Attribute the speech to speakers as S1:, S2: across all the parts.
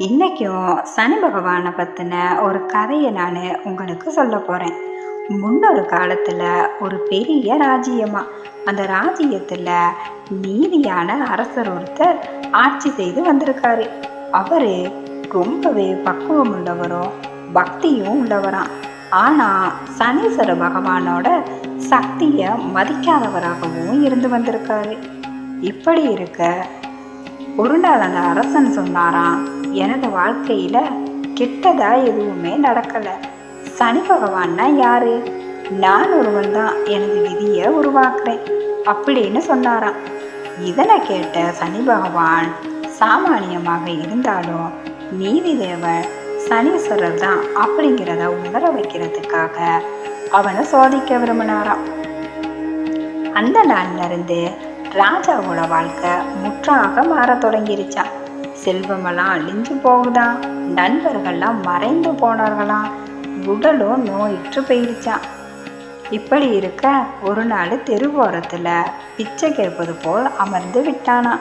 S1: இன்னைக்கும் சனி பகவானை பற்றின ஒரு கதையை நான் உங்களுக்கு சொல்ல போகிறேன். முன்னொரு காலத்தில் ஒரு பெரிய ராஜ்யமா, அந்த ராஜ்யத்தில் நீதியான அரசர் ஒருத்தர் ஆட்சி செய்து வந்திருக்காரு. அவர் ரொம்பவே பக்குவம் உள்ளவரும் பக்தியும் உள்ளவராம். ஆனால் சனீஸ்வர பகவானோட சக்தியை மதிக்காதவராகவும் இருந்து வந்திருக்காரு. இப்படி இருக்க ஒரு நாள் அந்த அரசன் சொன்னாராம், எனது வாழ்க்கையில கெட்டதா எதுவுமே நடக்கல. சனி பகவான்னா யாரு? நான் ஒருவன் தான் எனது விதியை உருவாக்குறேன் அப்படின்னு சொன்னாராம். இதனை கேட்ட சனி பகவான் சாமானியமாக இருந்தாலும் நீதி தேவன் சனீஸ்வரர் தான் அப்படிங்கிறத உணர வைக்கிறதுக்காக அவனை சோதிக்க விரும்பினாராம். அந்த நாள்ல இருந்து ராஜாவோட வாழ்க்கை முற்றாக மாற தொடங்கிருச்சான். செல்வமெல்லாம் அழிஞ்சு போகுதான், நண்பர்கள்லாம் மறைந்து போனார்களாம், உடலும் நோயிற்று போயிருச்சான். இப்படி இருக்க ஒரு நாள் தெருவோரத்துல பிச்சை கேட்பது போல் அமர்ந்து விட்டானா.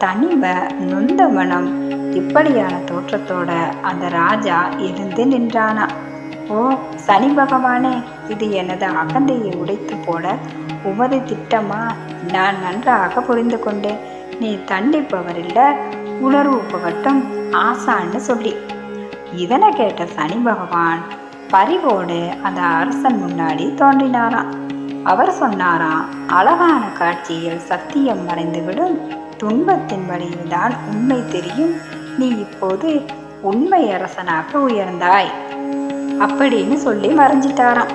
S1: தனிமை நொந்த மனம் இப்படியான தோற்றத்தோட அந்த ராஜா எழுந்து நின்றானா. ஓ சனி பகவானே, இது எனது அகந்தையை உடைத்து போட உமது திட்டமா? நான் நன்றாக புரிந்து கொண்டேன். நீ தண்டிப்பவர் இல்லை, உணர்வு புகட்டும் ஆசான்னு சொல்லி. இதனை கேட்ட சனி பகவான் பரிவோடு அந்த அரசன் முன்னாடி தோன்றினாராம். அவர் சொன்னாராம், அழகான காட்சியில் சத்தியம் மறைந்துவிடும், துன்பத்தின் வழியில்தான் உண்மை தெரியும். நீ இப்போது உண்மை அரசனாக உயர்ந்தாய் அப்படின்னு சொல்லி மறைஞ்சிட்டாராம்.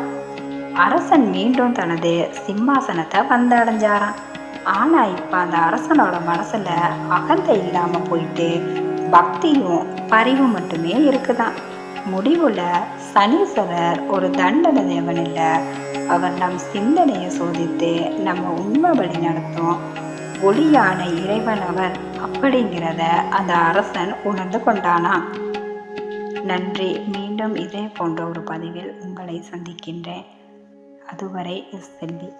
S1: அரசன் மீண்டும் தனது சிம்மாசனத்தை வந்தடைஞ்சாராம். ஆனா இப்ப அந்த அரசனோட மனசுல அகந்தை இல்லாம போயிட்டு பக்தியும் பரிவும் மட்டுமே இருக்குதான். முடிவுல சனீஸ்வரர் ஒரு தண்டனை தேவன் இல்ல, அவர் நம் சிந்தனையை சோதித்து நம்ம உண்மை வழி நடத்தும் ஒளியான இறைவன் அவர் அப்படிங்கிறத அந்த அரசன் உணர்ந்து கொண்டானா. நன்றி. மீண்டும் இதே போன்ற ஒரு பதிவில் உங்களை சந்திக்கின்றேன். அதுவரை செல்வி.